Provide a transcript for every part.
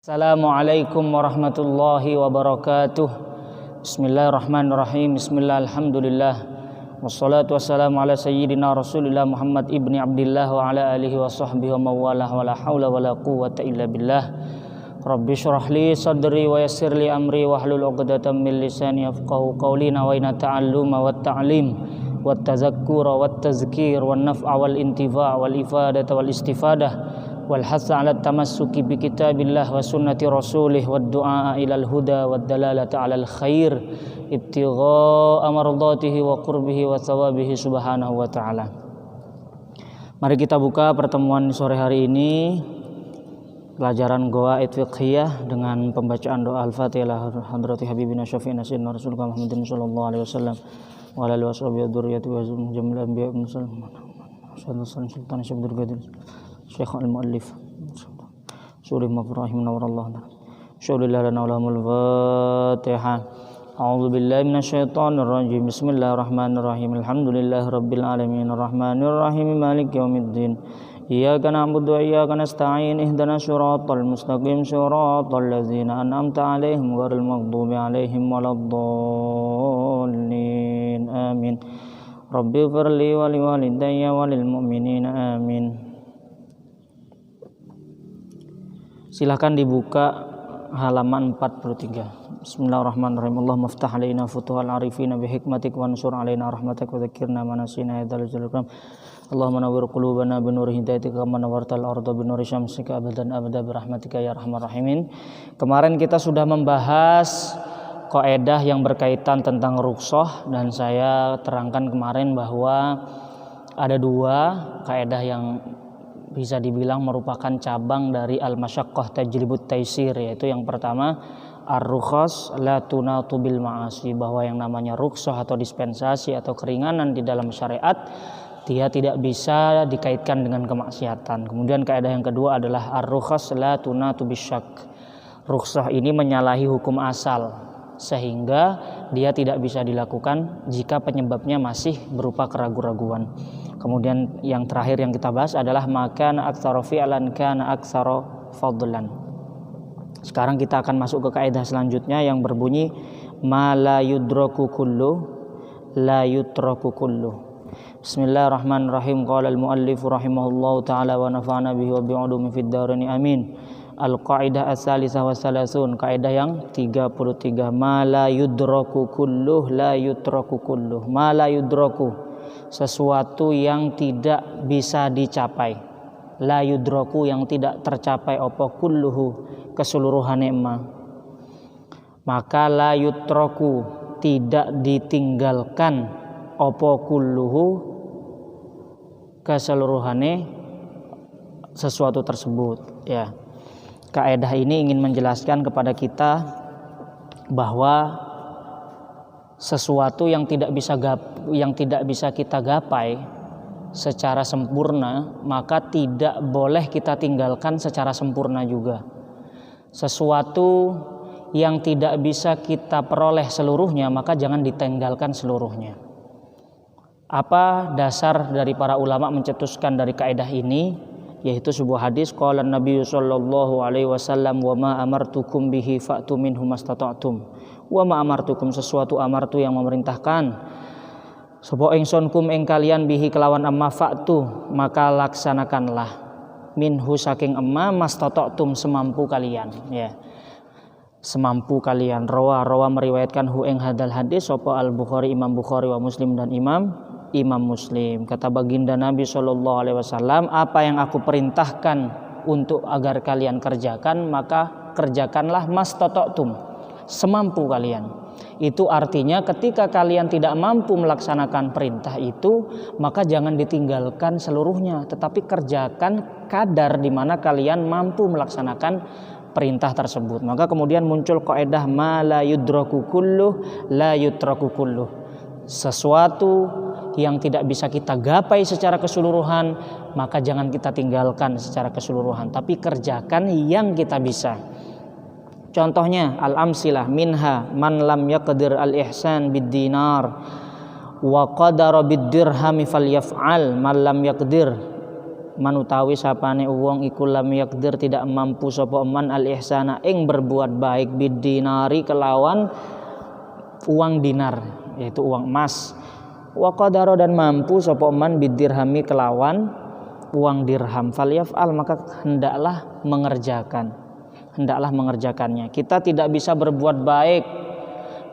Assalamualaikum warahmatullahi wabarakatuh. Bismillahirrahmanirrahim. Bismillah, alhamdulillah. Wassalatu wassalamu ala sayyidina Rasulillah Muhammad ibni Abdillah wa ala alihi wa sahbihi wa mawalah wa la hawla wa la quwwata illa billah. Rabbi syrah li sadri wa yassir li amri wa hlul 'uqdatam min lisani yafqahu qawli. Nawaina ta'alluma wat ta'lim wat tazakkura wat tazkir wan naf'a wal intifa' wal ifadata wal istifadah wal hasa 'ala tamassuki bi kitabillah wa sunnati rasulih wad du'a ilal huda wad dalalata 'alal khair ibtigha'a mardatihi wa qurbihi wa thawabihi subhanahu wa ta'ala. Mari kita buka pertemuan sore hari ini pelajaran Ghawaid Fiqhiyah dengan pembacaan doa Al-Fatihah hadrati habibina syafi'ina sayyidina Rasulullah Muhammadin sallallahu alaihi wasallam wa ala alihi washabihi wa dzurriyyati wa jami'il anbiya'i wa mursalin sultan syabdul qadir Syekh al-Muallif Surah Mafrahim Nawarallah Syaulilah lana ulamul Fatihah. A'udzu billahi minasyaitonir rajim. Bismillahirrahmanirrahim. Alhamdulillahi rabbil alamin arrahmanir rahim maliki yaumiddin. Iyyaka na'budu wa iyyaka nasta'in. Ihdinas siratal mustaqim siratal ladzina an'amta 'alaihim ghairil maghdubi 'alaihim waladdallin. Amin. Rabbighfirli wa liwalidayya wa lil mu'minina amin. Silahkan dibuka halaman 43. Bismillahirrahmanirrahim. Allahumma ftah alaina futuhal arifina bihikmatik wa ansur alaina rahmatak wa dzakirna manasina ya dzal jalali wal ikram. Allahumma nawwir qulubana bi nuri hidayatika kama nawwartal arda bi nuri syamsika abadan abada bi rahmatika ya arhamar rahimin. Kemarin kita sudah membahas kaidah yang berkaitan tentang rukhsah dan saya terangkan kemarin bahwa ada dua kaidah yang bisa dibilang merupakan cabang dari al-masyaqqah tajribut taisir, yaitu yang pertama ar-rukhas la tunatu bil ma'asi, bahwa yang namanya rukhsah atau dispensasi atau keringanan di dalam syariat dia tidak bisa dikaitkan dengan kemaksiatan. Kemudian kaidah yang kedua adalah ar-rukhas la tunatu bisyak, rukhsah ini menyalahi hukum asal sehingga dia tidak bisa dilakukan jika penyebabnya masih berupa keraguan-raguan. Kemudian yang terakhir yang kita bahas adalah maka aktsara fi'lan kana aktsara fadlan. Sekarang kita akan masuk ke kaidah selanjutnya yang berbunyi ma la yudraku kullu la yutraku kullu. Bismillahirrahmanirrahim. Qala al-muallif rahimahullahu taala wa nafa'ana bihi wa bi'ulumi fid dharain amin. Al-qaidah as-salisah wa salasun, kaidah yang 33. Ma la yudraku kullu la yutraku kullu. Ma la yudraku, sesuatu yang tidak bisa dicapai, la yudraku, yang tidak tercapai apa kulluhu, keseluruhan ma, maka la yutraku, tidak ditinggalkan apa kulluhu, keseluruhane sesuatu tersebut. Ya, kaidah ini ingin menjelaskan kepada kita bahwa sesuatu yang tidak bisa kita gapai secara sempurna, maka tidak boleh kita tinggalkan secara sempurna juga. Sesuatu yang tidak bisa kita peroleh seluruhnya, maka jangan ditinggalkan seluruhnya. Apa dasar dari para ulama mencetuskan dari kaidah ini? Yaitu sebuah hadis, qala Nabi sallallahu alaihi wasallam, wa ma amartukum bihi fa'tu minhu mastata'tum. Wa ma amartukum, sesuatu amartu yang memerintahkan sapa ingsun kum ing kalian bihi kelawan amma fa'tu, maka laksanakanlah minhu saking amma mastata'tum, semampu kalian. Ya, semampu kalian. Rawa meriwayatkan hu ing hadal hadis sapa al-Bukhari, Imam Bukhari, wa Muslim, dan Imam Muslim. Kata baginda Nabi sallallahu alaihi wasallam, apa yang aku perintahkan untuk agar kalian kerjakan, maka kerjakanlah mastata'tum, semampu kalian. Itu artinya ketika kalian tidak mampu melaksanakan perintah itu, maka jangan ditinggalkan seluruhnya, tetapi kerjakan kadar di mana kalian mampu melaksanakan perintah tersebut. Maka kemudian muncul kaidah ma la yudraku kullu la yutraku kullu. Sesuatu yang tidak bisa kita gapai secara keseluruhan, maka jangan kita tinggalkan secara keseluruhan, tapi kerjakan yang kita bisa. Contohnya al-amsilah minha man lam yaqdir al-ihsan bid-dinar wa qadara bid-dirham falyaf'al man lam yaqdir man utawi sapane wong iku lam yaqdir tidak mampu sapa man al ihsana ing berbuat baik bidinari kelawan uang dinar yaitu uang emas, wa qadara dan mampu sapa man bidirhami kelawan uang dirham, falyaf'al maka hendaklah mengerjakannya. Kita tidak bisa berbuat baik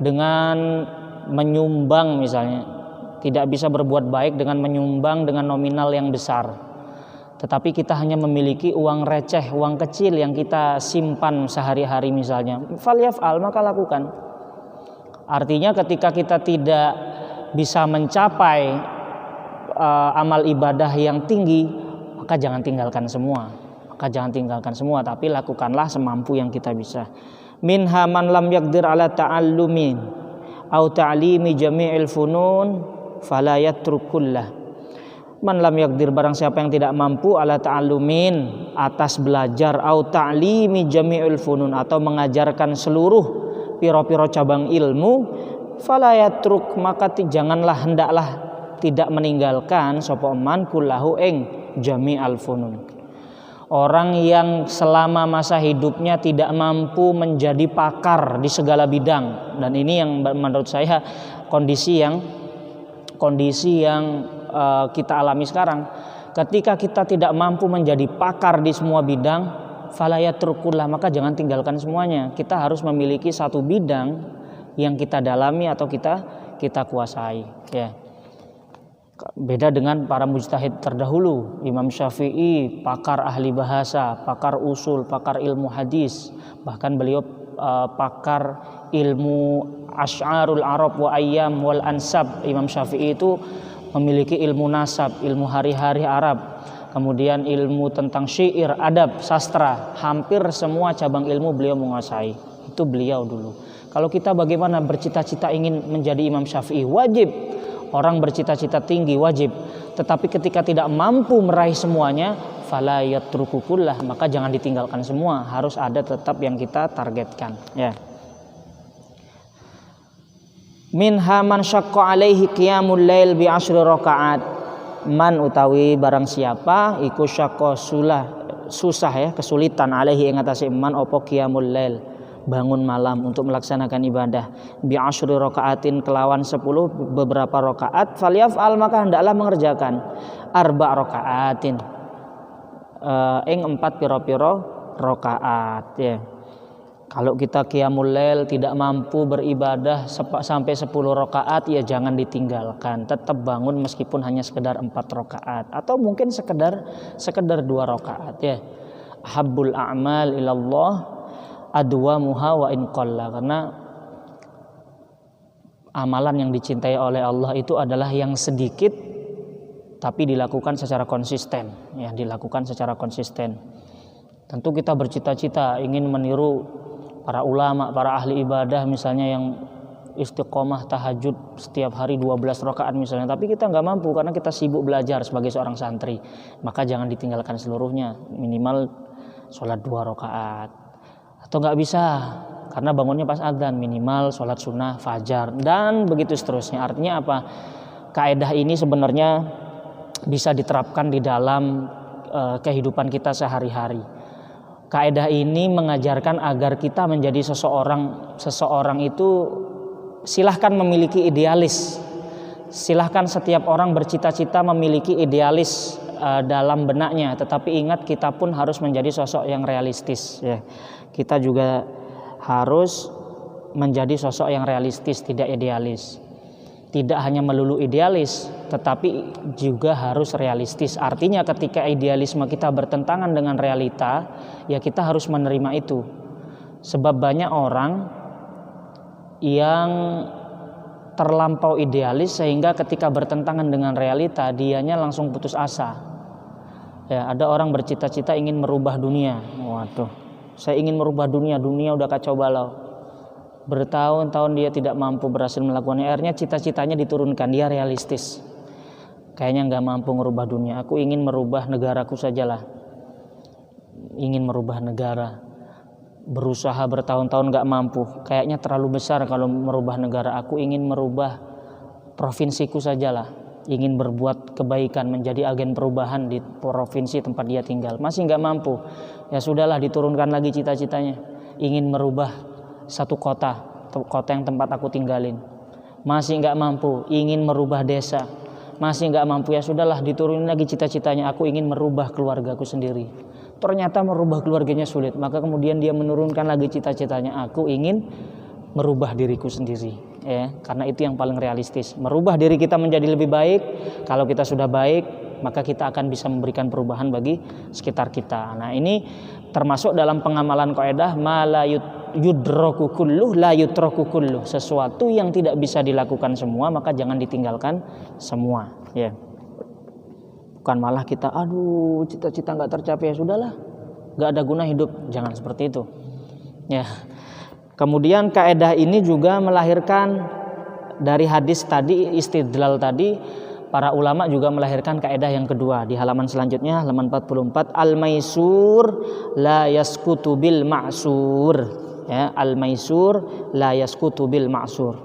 dengan menyumbang misalnya, tidak bisa berbuat baik dengan menyumbang dengan nominal yang besar. Tetapi kita hanya memiliki uang receh, uang kecil yang kita simpan sehari-hari misalnya, falyaf'al maka lakukan. Artinya ketika kita tidak bisa mencapai amal ibadah yang tinggi, maka jangan tinggalkan semua, tapi lakukanlah semampu yang kita bisa. Minha man lam yaqdir ala ta'allumin au ta'limi jami'il funun fala yatrukullah. Man lam yaqdir barang siapa yang tidak mampu ala ta'allumin atas belajar au ta'limi jami'il funun atau mengajarkan seluruh piro-piro cabang ilmu, fala yatruk maka hendaklah tidak meninggalkan sapa man kullahu ing jami'al funun. Orang yang selama masa hidupnya tidak mampu menjadi pakar di segala bidang, dan ini yang menurut saya kondisi yang kita alami sekarang. Ketika kita tidak mampu menjadi pakar di semua bidang, fala yatrukullah maka jangan tinggalkan semuanya. Kita harus memiliki satu bidang yang kita dalami atau kita kuasai, ya. Beda dengan para mujtahid terdahulu. Imam Syafi'i pakar ahli bahasa, pakar usul, pakar ilmu hadis, bahkan beliau pakar ilmu asy'arul arab wa ayyam wal ansab. Imam Syafi'i itu memiliki ilmu nasab, ilmu hari-hari Arab, kemudian ilmu tentang syair, adab, sastra, hampir semua cabang ilmu beliau menguasai. Itu beliau dulu. Kalau kita bagaimana bercita-cita ingin menjadi Imam Syafi'i, wajib. Orang bercita-cita tinggi wajib, tetapi ketika tidak mampu meraih semuanya, fala yatrukukullah maka jangan ditinggalkan semua, harus ada tetap yang kita targetkan, ya. Minha man syaqqa alaihi qiyamul lail bi 10 rakaat. Man utawi barang siapa iku syaqqa susah ya, kesulitan alaihi ing atase man apa qiyamul lail, bangun malam untuk melaksanakan ibadah, bi 10 rakaatin kelawan 10 beberapa rakaat, falyaf'al maka hendaklah mengerjakan 4 rakaatin ing 4 pira-pira rakaat, ya. Kalau kita qiyamul lail tidak mampu beribadah sampai 10 rakaat, ya jangan ditinggalkan, tetap bangun meskipun hanya sekedar 4 rakaat atau mungkin sekedar 2 rakaat, ya. Habbul a'mal ilallah adwamuha wa in qalla, karena amalan yang dicintai oleh Allah itu adalah yang sedikit tapi dilakukan secara konsisten, ya, dilakukan secara konsisten. Tentu kita bercita-cita ingin meniru para ulama, para ahli ibadah misalnya yang istiqomah tahajud setiap hari 12 rakaat misalnya, tapi kita nggak mampu karena kita sibuk belajar sebagai seorang santri, maka jangan ditinggalkan seluruhnya, minimal sholat 2 rakaat. Atau nggak bisa karena bangunnya pas adzan, minimal sholat sunnah fajar dan begitu seterusnya. Artinya apa? Kaidah ini sebenarnya bisa diterapkan di dalam kehidupan kita sehari-hari. Kaidah ini mengajarkan agar kita menjadi seseorang itu silahkan memiliki idealis. Silahkan setiap orang bercita-cita memiliki idealis dalam benaknya, tetapi ingat kita pun harus menjadi sosok yang realistis, ya. Kita juga harus menjadi sosok yang realistis, tidak idealis. Tidak hanya melulu idealis, tetapi juga harus realistis. Artinya ketika idealisme kita bertentangan dengan realita, ya kita harus menerima itu. Sebab banyak orang yang terlampau idealis sehingga ketika bertentangan dengan realita, dianya langsung putus asa. Ya, ada orang bercita-cita ingin merubah dunia. Waduh, saya ingin merubah dunia udah kacau balau. Bertahun-tahun dia tidak mampu berhasil melakukannya. Akhirnya cita-citanya diturunkan, dia realistis. Kayaknya nggak mampu merubah dunia. Aku ingin merubah negaraku sajalah. Ingin merubah negara. Berusaha bertahun-tahun nggak mampu. Kayaknya terlalu besar kalau merubah negara. Aku ingin merubah provinsiku sajalah. ingin berbuat kebaikan, menjadi agen perubahan di provinsi tempat dia tinggal, masih nggak mampu, ya sudahlah, diturunkan lagi cita-citanya, ingin merubah satu kota yang tempat aku tinggalin, masih nggak mampu, ingin merubah desa, masih nggak mampu, ya sudahlah, diturunin lagi cita-citanya, aku ingin merubah keluargaku sendiri. Ternyata merubah keluarganya sulit, maka kemudian dia menurunkan lagi cita-citanya, aku ingin merubah diriku sendiri, ya, karena itu yang paling realistis. Merubah diri kita menjadi lebih baik. Kalau kita sudah baik, maka kita akan bisa memberikan perubahan bagi sekitar kita. Nah, ini termasuk dalam pengamalan kaidah ma la yudraku kulluh la yutraku kulluh. Sesuatu yang tidak bisa dilakukan semua, maka jangan ditinggalkan semua, ya. Bukan malah kita aduh cita-cita nggak tercapai, ya sudahlah, nggak ada guna hidup, jangan seperti itu, ya. Kemudian kaidah ini juga melahirkan dari hadis tadi, istidlal tadi, para ulama juga melahirkan kaidah yang kedua di halaman selanjutnya, halaman 44, al-maisur la yasqutu bil ma'sur, ya, al-maisur la yasqutu bil ma'sur.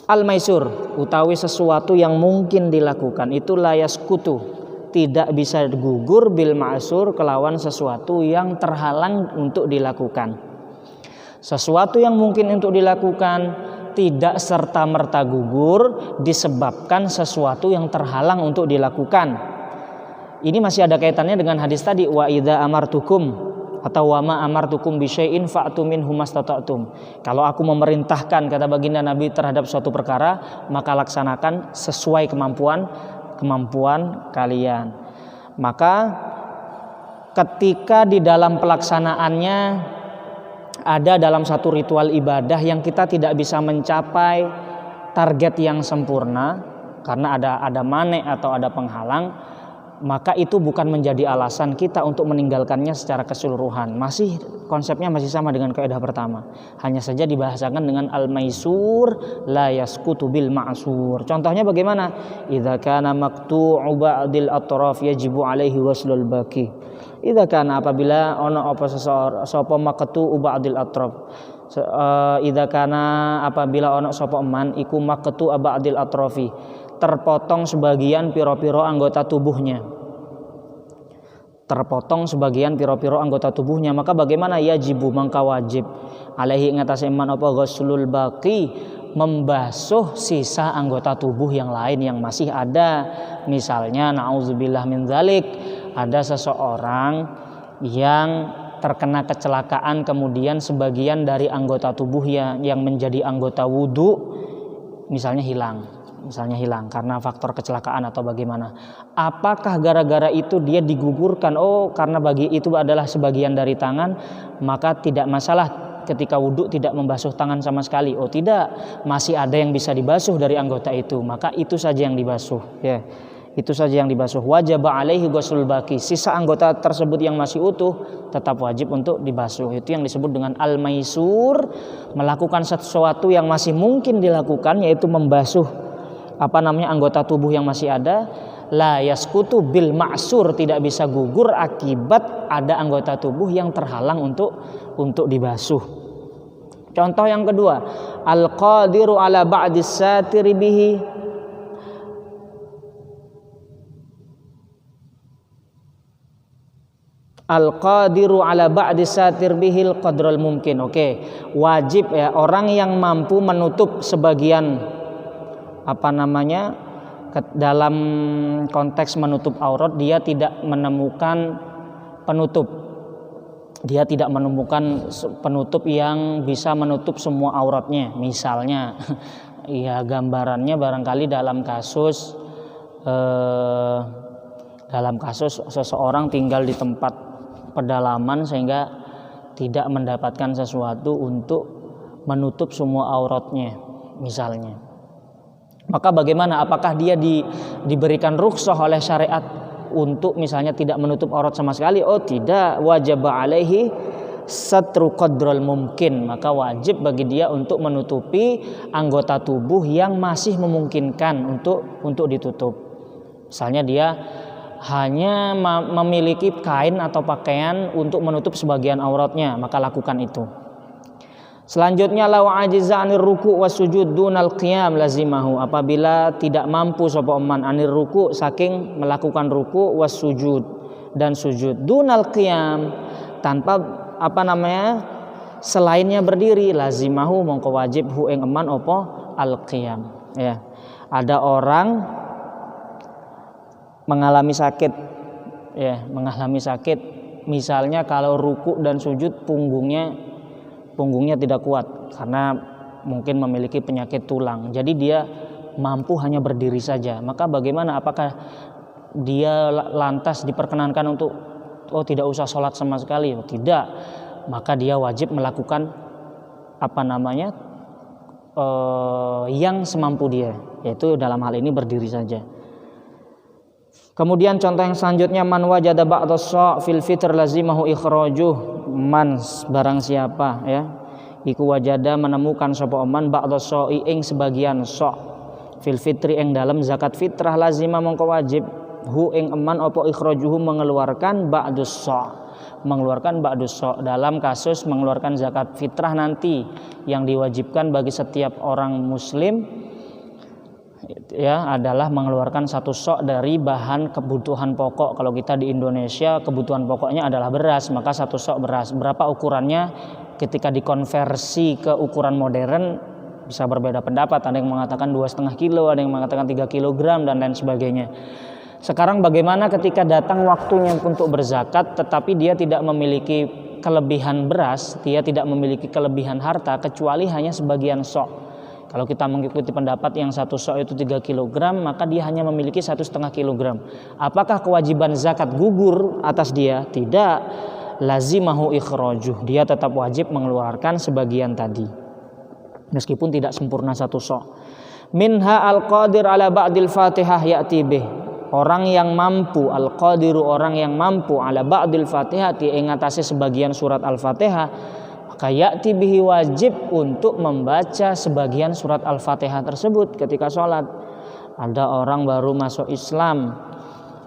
Al-maisur utawi sesuatu yang mungkin dilakukan itu la yasqutu, tidak bisa gugur, bil ma'sur kelawan sesuatu yang terhalang untuk dilakukan. Sesuatu yang mungkin untuk dilakukan tidak serta-merta gugur disebabkan sesuatu yang terhalang untuk dilakukan. Ini masih ada kaitannya dengan hadis tadi, wa idza amartukum atau wa ma amartukum bi syai'in fa'tu minhu mastata'tum. Kalau aku memerintahkan, kata baginda Nabi, terhadap suatu perkara, maka laksanakan sesuai kemampuan kalian. Maka ketika di dalam pelaksanaannya ada dalam satu ritual ibadah yang kita tidak bisa mencapai target yang sempurna karena ada mane atau ada penghalang, maka itu bukan menjadi alasan kita untuk meninggalkannya secara keseluruhan. Masih konsepnya masih sama dengan kaidah pertama, hanya saja dibahasakan dengan al-maisur la yasqutu bil ma'sur. Contohnya bagaimana? Idza kana maqtu'u ba'dil atraf yajibu alaihi waslul baqi. Idza kana apabila ono apa sapa maqtu'u ba'dil atraf. Idza kana apabila ono sapa man iku maqtu'u ba'dil atrafi, terpotong sebagian piro-piro anggota tubuhnya. Terpotong sebagian piro-piro anggota tubuhnya, maka bagaimana? Yajibu, mangka wajib, alaihi ngatasi man apa ghuslul baqi, membasuh sisa anggota tubuh yang lain yang masih ada. Misalnya na'udzubillah min dzalik, ada seseorang yang terkena kecelakaan, kemudian sebagian dari anggota tubuhnya yang menjadi anggota wudu misalnya hilang karena faktor kecelakaan atau bagaimana. Apakah gara-gara itu dia digugurkan? Oh, karena bagi itu adalah sebagian dari tangan, maka tidak masalah ketika wudhu tidak membasuh tangan sama sekali. Oh tidak, masih ada yang bisa dibasuh dari anggota itu, maka itu saja yang dibasuh, ya. Itu saja yang dibasuh. Wajib alaihi ghuslul baqi, sisa anggota tersebut yang masih utuh tetap wajib untuk dibasuh. Itu yang disebut dengan al-maisur, melakukan sesuatu yang masih mungkin dilakukan, yaitu membasuh anggota tubuh yang masih ada. La yasqutu bil ma'sur, tidak bisa gugur akibat ada anggota tubuh yang terhalang untuk dibasuh. Contoh yang kedua, al-qadiru ala ba'dis satiri bihi, al-qadiru ala ba'di satir bihil qadral mungkin. Oke, wajib ya, orang yang mampu menutup sebagian dalam konteks menutup aurat, dia tidak menemukan penutup. Dia tidak menemukan penutup yang bisa menutup semua auratnya. Misalnya ya gambarannya barangkali dalam kasus seseorang tinggal di tempat pedalaman sehingga tidak mendapatkan sesuatu untuk menutup semua auratnya misalnya. Maka bagaimana? Apakah dia diberikan rukhsah oleh syariat untuk misalnya tidak menutup aurat sama sekali? Oh tidak, wajib alaihi satru qadral mungkin, maka wajib bagi dia untuk menutupi anggota tubuh yang masih memungkinkan untuk ditutup. Misalnya dia hanya memiliki kain atau pakaian untuk menutup sebagian auratnya, maka lakukan itu. Selanjutnya law ajiza anir ruku' was sujud dunal qiyam lazimahu, apabila tidak mampu sapa man anir ruku' saking melakukan ruku' was sujud dan sujud dunal qiyam tanpa selainnya berdiri, lazimahu mongko wajib hu ing eman apa al qiyam. Ya, ada orang mengalami sakit, misalnya kalau ruku' dan sujud punggungnya tidak kuat karena mungkin memiliki penyakit tulang, jadi dia mampu hanya berdiri saja, maka bagaimana, apakah dia lantas diperkenankan untuk tidak usah sholat sama sekali? Tidak, maka dia wajib melakukan yang semampu dia, yaitu dalam hal ini berdiri saja. Kemudian contoh yang selanjutnya, man wajada ba'da sha' fil fitr lazimahu ikhrajuh, man barang siapa iku wajada menemukan sapa man ba'da sha'i ing sebagian sha' fil fitri ing dalam zakat fitrah, lazima mongko wajib hu ing eman apa ikhrajuhu mengeluarkan ba'dus sha' dalam kasus mengeluarkan zakat fitrah nanti yang diwajibkan bagi setiap orang muslim adalah mengeluarkan satu sok dari bahan kebutuhan pokok. Kalau kita di Indonesia kebutuhan pokoknya adalah beras, maka satu sok beras. Berapa ukurannya ketika dikonversi ke ukuran modern bisa berbeda pendapat. Ada yang mengatakan 2,5 kilo, ada yang mengatakan 3 kilogram dan lain sebagainya. Sekarang bagaimana ketika datang waktunya untuk berzakat tetapi dia tidak memiliki kelebihan beras, dia tidak memiliki kelebihan harta kecuali hanya sebagian sok. Kalau kita mengikuti pendapat yang satu sok itu 3 kg, maka dia hanya memiliki 1,5 kg. Apakah kewajiban zakat gugur atas dia? Tidak. Lazimahu ikhrajuh. Dia tetap wajib mengeluarkan sebagian tadi, meskipun tidak sempurna satu sok. Minha al-qadir ala ba'dil fatihah ya'ti bih. Orang yang mampu, al-qadiru orang yang mampu ala ba'dil fatihah, mengatasi sebagian surat al-fatihah, ya'ti bihi wajib untuk membaca sebagian surat Al-Fatihah tersebut ketika sholat. Ada orang baru masuk Islam,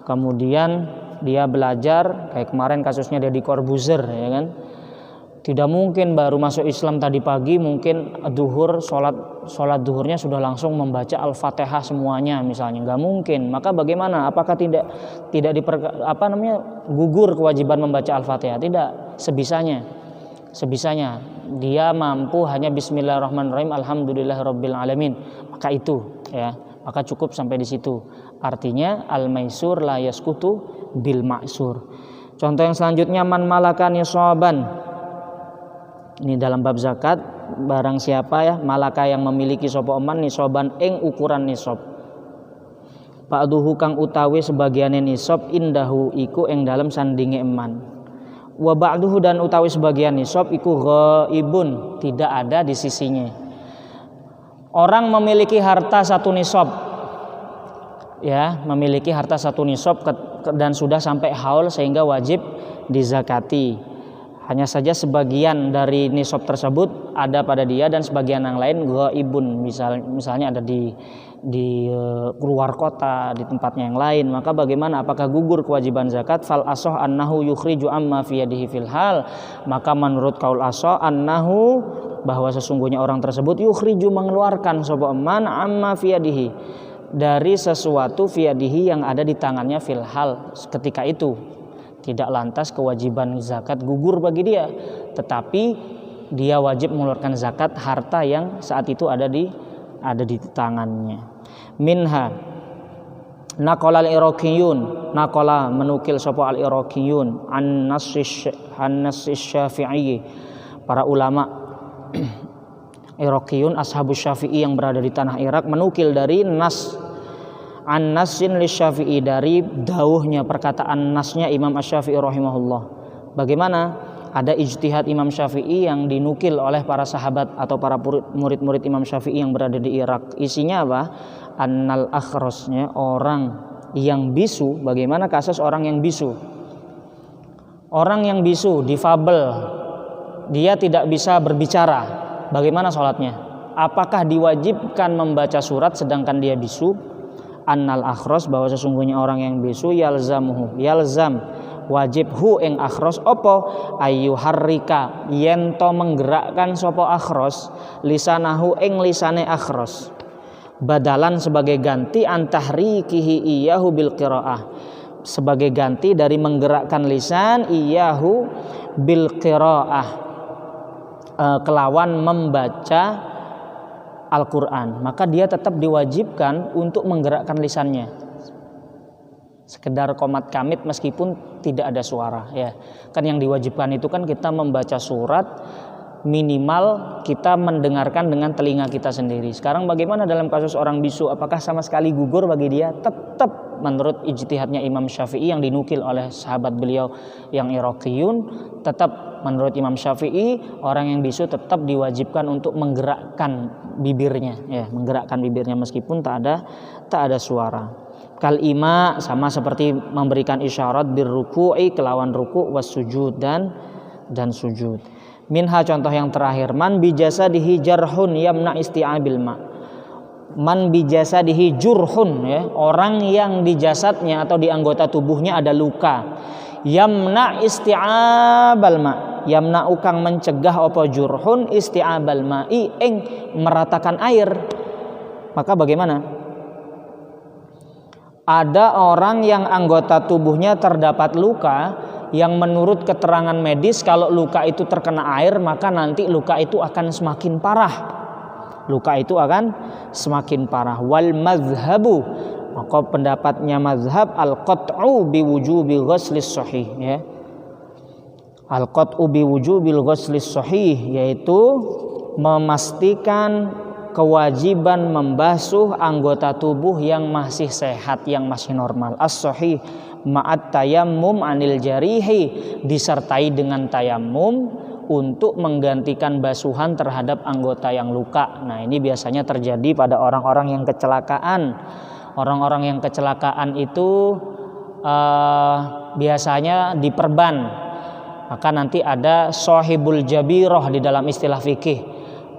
kemudian dia belajar, kayak kemarin kasusnya Deddy Corbuzier, ya kan? Tidak mungkin baru masuk Islam tadi pagi, mungkin duhur sholat duhurnya sudah langsung membaca Al-Fatihah semuanya misalnya, nggak mungkin. Maka bagaimana? Apakah tidak gugur kewajiban membaca Al-Fatihah? Tidak, sebisanya dia mampu hanya bismillahirrahmanirrahim alhamdulillahirabbil alamin, maka cukup sampai di situ. Artinya al-maisur la yaskutu bil ma'sur. Contoh yang selanjutnya, man malaka nisaban, ini dalam bab zakat, barang siapa malaka yang memiliki sapa man nisaban ing ukuran nisab, ba'duhu kang utawi sebagiane nisab, indahu iku ing dalam sandinge eman, wa ba'duhu dan utawi sebagian nisab iku ghaibun, tidak ada di sisinya. Orang memiliki harta satu nisab, memiliki harta satu nisab dan sudah sampai haul sehingga wajib dizakati. Hanya saja sebagian dari nisab tersebut ada pada dia dan sebagian yang lain ghaibun, misalnya ada di luar kota, di tempatnya yang lain. Maka bagaimana, apakah gugur kewajiban zakat? Fal asoh annahu yukhriju amma fi yadihi fil hal, maka menurut kaul asoh annahu, bahwa sesungguhnya orang tersebut yukhriju mengeluarkan sapa man amma fi yadihi, dari sesuatu fi yadihi yang ada di tangannya fil hal ketika itu. Tidak lantas kewajiban zakat gugur bagi dia, tetapi dia wajib mengeluarkan zakat harta yang saat itu ada di tangannya. Minha naqala al-iraqiyun, naqala menukil sapa al-iraqiyun an-nass Syafi'i, para ulama Iraqiyun ashabus Syafi'i yang berada di tanah Irak menukil dari nas an-nassin li Syafi'i, dari dawuhnya perkataan nasnya Imam Asy-Syafi'i rahimahullah. Bagaimana? Ada ijtihad Imam Syafi'i yang dinukil oleh para sahabat atau para murid-murid Imam Syafi'i yang berada di Irak. Isinya apa? Annal akhrasnya orang yang bisu. Bagaimana kasus orang yang bisu? Orang yang bisu, difabel, dia tidak bisa berbicara. Bagaimana sholatnya? Apakah diwajibkan membaca surat sedangkan dia bisu? Annal akhras, bahwa sesungguhnya orang yang bisu yalzam wajib hu ing akhros apa ayyuharrika yen to menggerakkan sapa akhros lisanahu ing lisane akhros badalan sebagai ganti antahrikihi iyahu bil qiraah sebagai ganti dari menggerakkan lisan iyahu bil qiraah kelawan membaca Al-Qur'an, maka dia tetap diwajibkan untuk menggerakkan lisannya sekedar qomat kamit meskipun tidak ada suara ya. Kan yang diwajibkan itu kan kita membaca surat minimal kita mendengarkan dengan telinga kita sendiri. Sekarang bagaimana dalam kasus orang bisu, apakah sama sekali gugur bagi dia? Tetap menurut ijtihadnya Imam Syafi'i yang dinukil oleh sahabat beliau yang Iraqiyun, tetap menurut Imam Syafi'i orang yang bisu tetap diwajibkan untuk menggerakkan bibirnya ya, menggerakkan bibirnya meskipun tak ada suara. Kal ima sama seperti memberikan isyarat birruku'i kelawan ruku' was sujud dan sujud. Minha contoh yang terakhir man bijasadihi jarhun yamna isti'abil ma. Man bijasadihi jurhun ya, orang yang di jasadnya atau di anggota tubuhnya ada luka. Yamna isti'abal ma. Yamna ukang mencegah apa jurhun isti'abal ma'i ing meratakan air. Maka bagaimana? Ada orang yang anggota tubuhnya terdapat luka yang menurut keterangan medis kalau luka itu terkena air maka nanti luka itu akan semakin parah. Luka itu akan semakin parah. Wal mazhabu, maka pendapatnya mazhab al-qat'u biwujubi ghuslis sahih ya. Al-qat'u biwujubil ghuslis sahih yaitu memastikan kewajiban membasuh anggota tubuh yang masih sehat, yang masih normal. As-sahih ma'at tayammum anil jarihi, disertai dengan tayammum untuk menggantikan basuhan terhadap anggota yang luka. Nah, ini biasanya terjadi pada orang-orang yang kecelakaan. Orang-orang yang kecelakaan itu biasanya diperban. Maka nanti ada sahibul jabirah di dalam istilah fikih.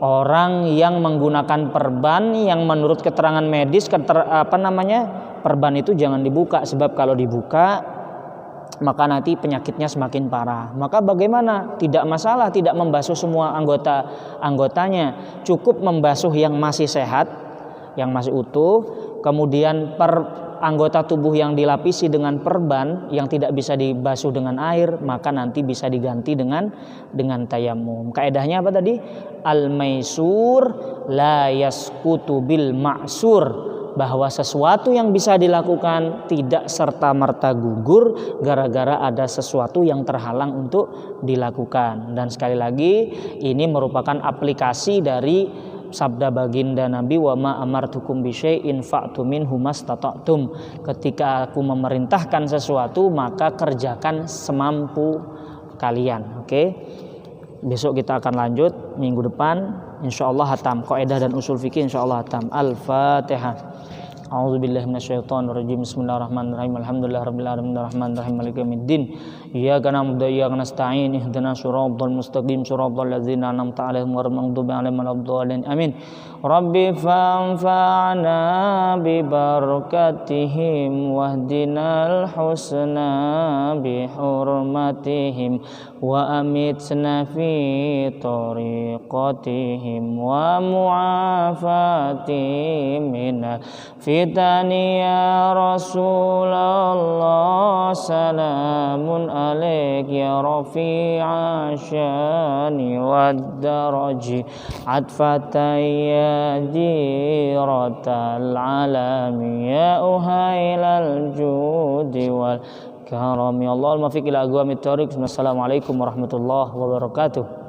Orang yang menggunakan perban yang menurut keterangan medis perban itu jangan dibuka, sebab kalau dibuka maka nanti penyakitnya semakin parah. Maka bagaimana? Tidak masalah tidak membasuh semua anggotanya, cukup membasuh yang masih sehat, yang masih utuh. Kemudian anggota tubuh yang dilapisi dengan perban yang tidak bisa dibasuh dengan air, maka nanti bisa diganti dengan tayamum. Kaedahnya apa tadi? Al-maisur la yasqutu bil ma'sur, bahwa sesuatu yang bisa dilakukan tidak serta-merta gugur gara-gara ada sesuatu yang terhalang untuk dilakukan. Dan sekali lagi ini merupakan aplikasi dari sabda baginda Nabi wa ma amartukum bi syai'in fa'tu minhu mastata'tum. Ketika aku memerintahkan sesuatu maka kerjakan semampu kalian. Oke. Besok kita akan lanjut minggu depan insyaallah hatam kaidah dan usul fikih insyaallah hatam. Al-Fatihah. A'udzubillahi minasyaitonirrajim. Bismillahirrahmanirrahim. Alhamdulillahirabbil alamin arrahmanirrahim maliki yaumiddin. Iyyaka na'budu wa iyyaka nasta'in. Ihdinas siratal mustaqim siratal ladzina an'amta 'alaihim ghairil maghdubi alaihim waladdallin. Amin. Rabbi fanfa'na bi barakatihim wahdinal husna bi hurmatihim wa amitna fi tariqatihim wa mu'afatihim minal fitani ya Rasulullah. Salamun alaik ya rafi'a syani wad daraji atfatayya jiratal alami ya uhailal judi wal karam. Ya Allah al-mafiq ila aqwamit thariq. Assalamualaikum warahmatullahi wabarakatuh.